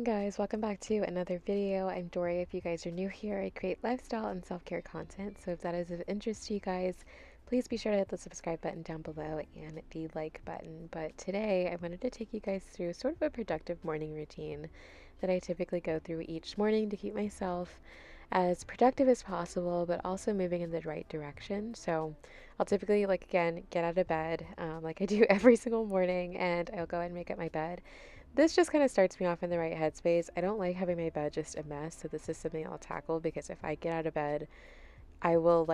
morning, guys. Welcome back to another video. I'm Doria. If you guys are new here, I create lifestyle and self-care content. So if that is of interest to you guys, please be sure to hit the subscribe button down below and the like button. But today I wanted to take you guys through sort of a productive morning routine that I typically go through each morning to keep myself as productive as possible, but also moving in the right direction. So I'll typically, again, get out of bed like I do every single morning, and I'll go ahead and make up my bed. This just kind of starts me off in the right headspace. I don't like having my bed just a mess, so this is something I'll tackle because if I get out of bed, I will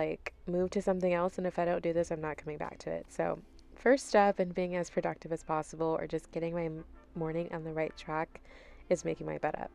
move to something else, and if I don't do this, I'm not coming back to it. So, first step in being as productive as possible or just getting my morning on the right track is making my bed up.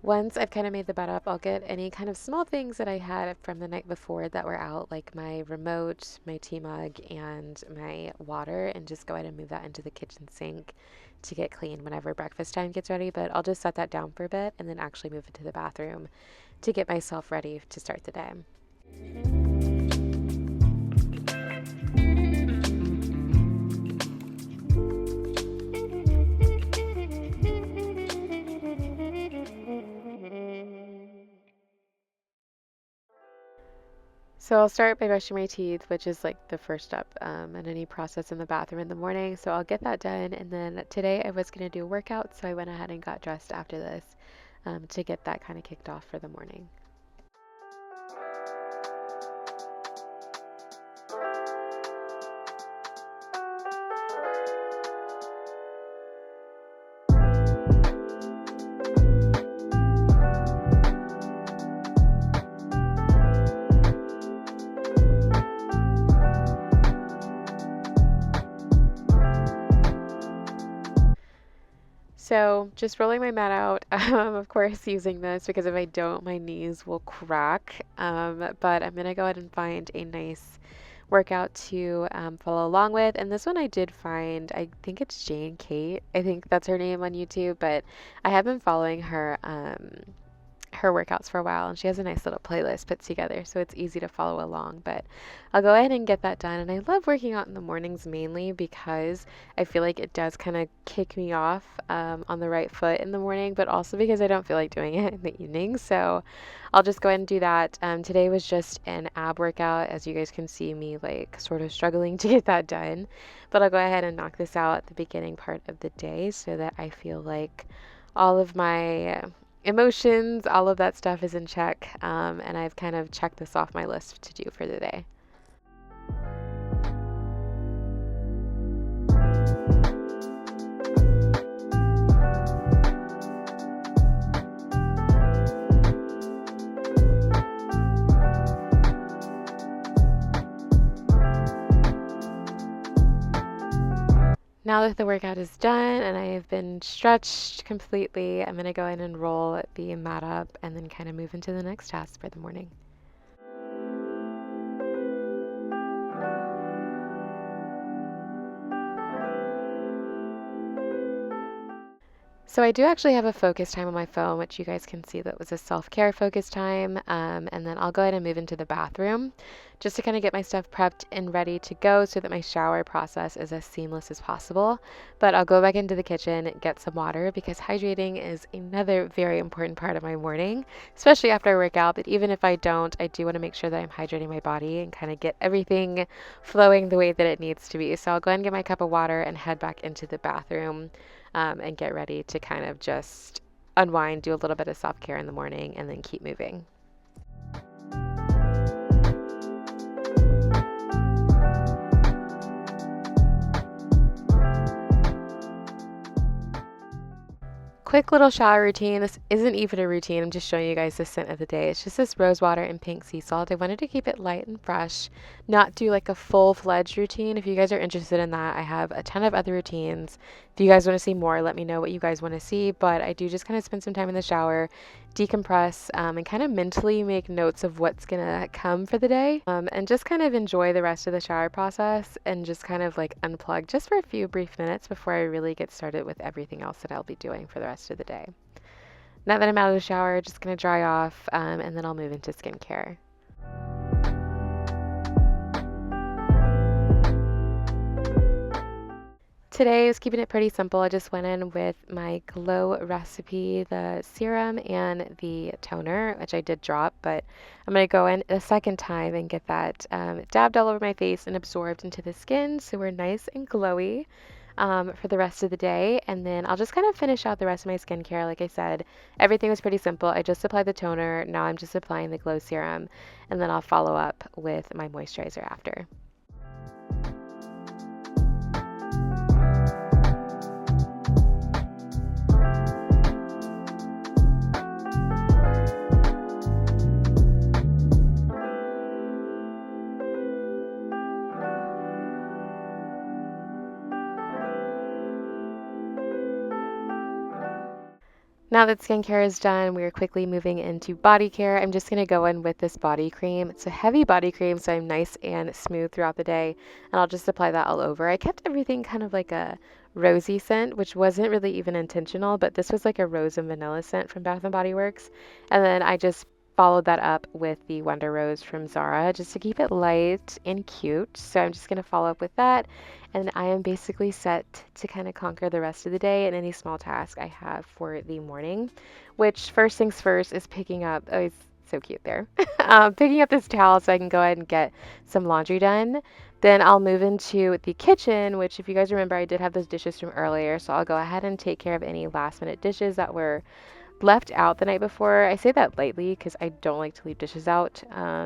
Once I've kind of made the bed up, I'll get any kind of small things that I had from the night before that were out, like my remote, my tea mug, and my water, and just go ahead and move that into the kitchen sink to get clean whenever breakfast time gets ready. But I'll just set that down for a bit and then actually move into the bathroom to get myself ready to start the day. So I'll start by brushing my teeth, which is the first step in any process in the bathroom in the morning. So I'll get that done. And then today I was going to do a workout, so I went ahead and got dressed after this to get that kind of kicked off for the morning. So just rolling my mat out, of course using this because if I don't, my knees will crack. But I'm going to go ahead and find a nice workout to follow along with. And this one I did find, I think it's Jane Kate. I think that's her name on YouTube, but I have been following her workouts for a while, and she has a nice little playlist put together, so it's easy to follow along. But I'll go ahead and get that done. And I love working out in the mornings mainly because I feel like it does kind of kick me off on the right foot in the morning, but also because I don't feel like doing it in the evening. So I'll just go ahead and do that. Today was just an ab workout, as you guys can see me sort of struggling to get that done, but I'll go ahead and knock this out at the beginning part of the day so that I feel like all of my emotions, all of that stuff is in check, and I've kind of checked this off my list to do for the day. Now that the workout is done and I have been stretched completely, I'm going to go in and roll the mat up and then kind of move into the next task for the morning. So I do actually have a focus time on my phone, which you guys can see that was a self-care focus time. And then I'll go ahead and move into the bathroom just to kind of get my stuff prepped and ready to go so that my shower process is as seamless as possible. But I'll go back into the kitchen, get some water because hydrating is another very important part of my morning, especially after I work out. But even if I don't, I do want to make sure that I'm hydrating my body and kind of get everything flowing the way that it needs to be. So I'll go ahead and get my cup of water and head back into the bathroom. And get ready to kind of just unwind, do a little bit of self-care in the morning, and then keep moving. Quick little shower routine. This isn't even a routine. I'm just showing you guys the scent of the day. It's just this rose water and pink sea salt. I wanted to keep it light and fresh, not do a full-fledged routine. If you guys are interested in that, I have a ton of other routines. If you guys want to see more, let me know what you guys want to see. But I do just kind of spend some time in the shower, decompress and kind of mentally make notes of what's gonna come for the day, and just kind of enjoy the rest of the shower process and just kind of like unplug just for a few brief minutes before I really get started with everything else that I'll be doing for the rest of the day. Now that I'm out of the shower, just gonna dry off, and then I'll move into skincare. Today I was keeping it pretty simple. I just went in with my Glow recipe, the serum and the toner, which I did drop, but I'm going to go in a second time and get that dabbed all over my face and absorbed into the skin so we're nice and glowy for the rest of the day. And then I'll just kind of finish out the rest of my skincare. Like I said, everything was pretty simple. I just applied the toner. Now I'm just applying the Glow serum, and then I'll follow up with my moisturizer after. Now that skincare is done, we are quickly moving into body care. I'm just going to go in with this body cream. It's a heavy body cream, so I'm nice and smooth throughout the day, and I'll just apply that all over. I kept everything kind of like a rosy scent, which wasn't really even intentional, but this was like a rose and vanilla scent from Bath& Body Works. And then I just followed that up with the Wonder Rose from Zara just to keep it light and cute. So I'm just going to follow up with that, and I am basically set to kind of conquer the rest of the day and any small task I have for the morning, which first things first is picking up, oh, he's so cute there, picking up this towel so I can go ahead and get some laundry done. Then I'll move into the kitchen, which if you guys remember, I did have those dishes from earlier, so I'll go ahead and take care of any last minute dishes that were left out the night before. I say that lightly because I don't like to leave dishes out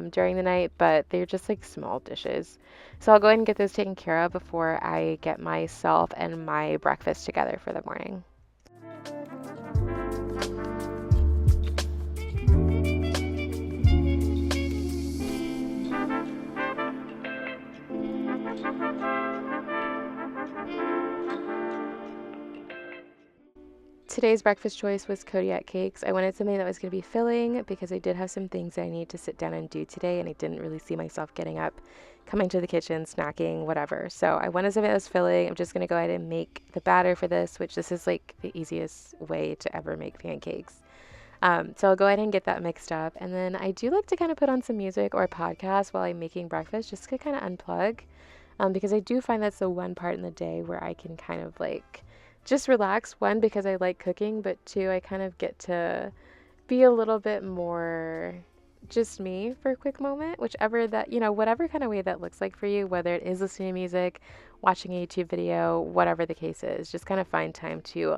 during the night, but they're just like small dishes. So I'll go ahead and get those taken care of before I get myself and my breakfast together for the morning. Today's breakfast choice was Kodiak cakes. I wanted something that was going to be filling because I did have some things that I need to sit down and do today, and I didn't really see myself getting up, coming to the kitchen, snacking, whatever. So I wanted something that was filling. I'm just going to go ahead and make the batter for this, which this is like the easiest way to ever make pancakes. So I'll go ahead and get that mixed up. And then I do like to kind of put on some music or a podcast while I'm making breakfast just to kind of unplug, because I do find that's the one part in the day where I can kind of like just relax. One, because I like cooking, but two, I kind of get to be a little bit more just me for a quick moment, whichever that, whatever kind of way that looks like for you, whether it is listening to music, watching a YouTube video, whatever the case is, just kind of find time to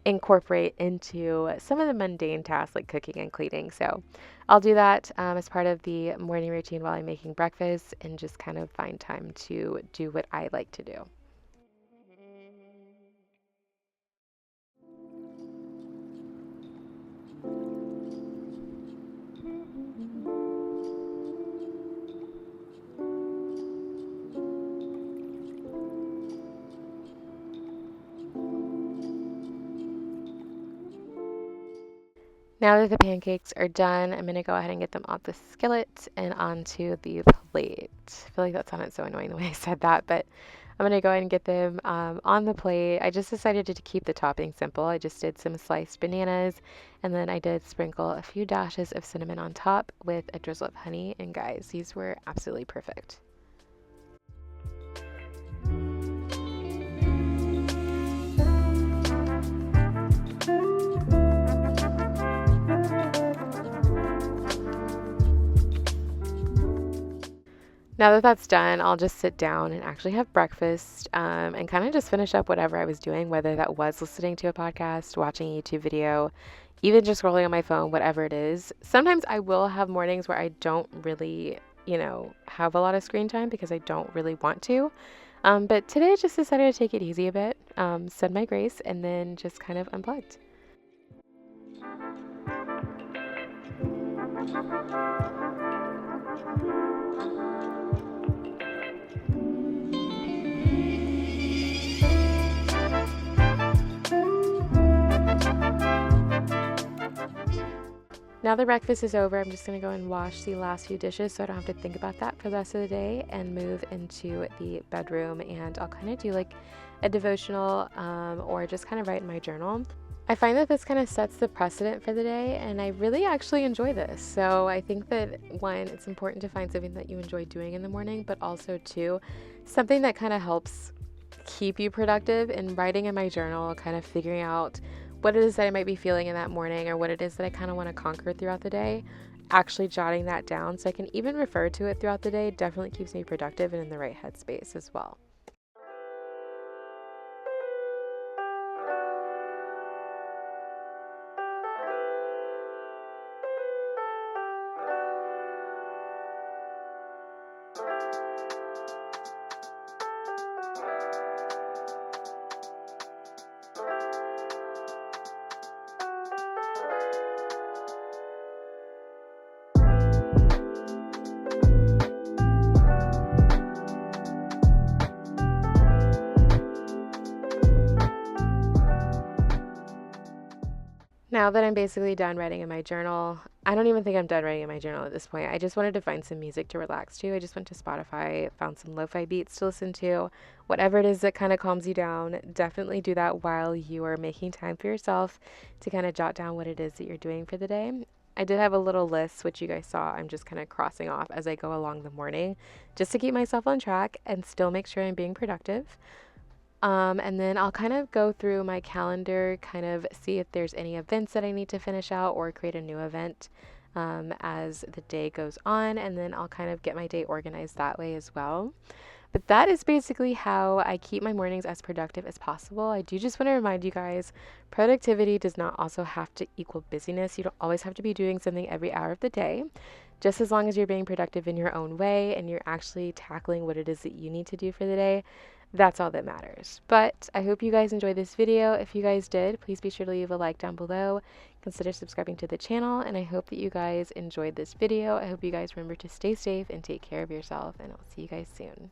incorporate into some of the mundane tasks like cooking and cleaning. So I'll do that as part of the morning routine while I'm making breakfast and just kind of find time to do what I like to do. Now that the pancakes are done, I'm going to go ahead and get them off the skillet and onto the plate. I feel like that sounded so annoying the way I said that, but I'm going to go ahead and get them on the plate. I just decided to keep the topping simple. I just did some sliced bananas, and then I did sprinkle a few dashes of cinnamon on top with a drizzle of honey, and guys, these were absolutely perfect. Now that that's done, I'll just sit down and actually have breakfast, and kind of just finish up whatever I was doing, whether that was listening to a podcast, watching a YouTube video, even just scrolling on my phone, whatever it is. Sometimes I will have mornings where I don't really, have a lot of screen time because I don't really want to. But today I just decided to take it easy a bit, said my grace, and then just kind of unplugged. Now that breakfast is over, I'm just going to go and wash the last few dishes so I don't have to think about that for the rest of the day and move into the bedroom, and I'll kind of do like a devotional or just kind of write in my journal. I find that this kind of sets the precedent for the day, and I really actually enjoy this. So I think that one, it's important to find something that you enjoy doing in the morning, but also two, something that kind of helps keep you productive. In writing in my journal, kind of figuring out what it is that I might be feeling in that morning or what it is that I kind of want to conquer throughout the day, actually jotting that down so I can even refer to it throughout the day definitely keeps me productive and in the right headspace as well. Now that I'm basically done writing in my journal, I don't even think I'm done writing in my journal at this point. I just wanted to find some music to relax to. I just went to Spotify, found some lo-fi beats to listen to. Whatever it is that kind of calms you down, definitely do that while you are making time for yourself to kind of jot down what it is that you're doing for the day. I did have a little list, which you guys saw. I'm just kind of crossing off as I go along the morning just to keep myself on track and still make sure I'm being productive. And then I'll kind of go through my calendar, kind of see if there's any events that I need to finish out or create a new event as the day goes on. And then I'll kind of get my day organized that way as well. But that is basically how I keep my mornings as productive as possible. I do just want to remind you guys, productivity does not also have to equal busyness. You don't always have to be doing something every hour of the day. Just as long as you're being productive in your own way and you're actually tackling what it is that you need to do for the day, that's all that matters. But I hope you guys enjoyed this video. If you guys did, please be sure to leave a like down below. Consider subscribing to the channel, and I hope that you guys enjoyed this video. I hope you guys remember to stay safe and take care of yourself, and I'll see you guys soon.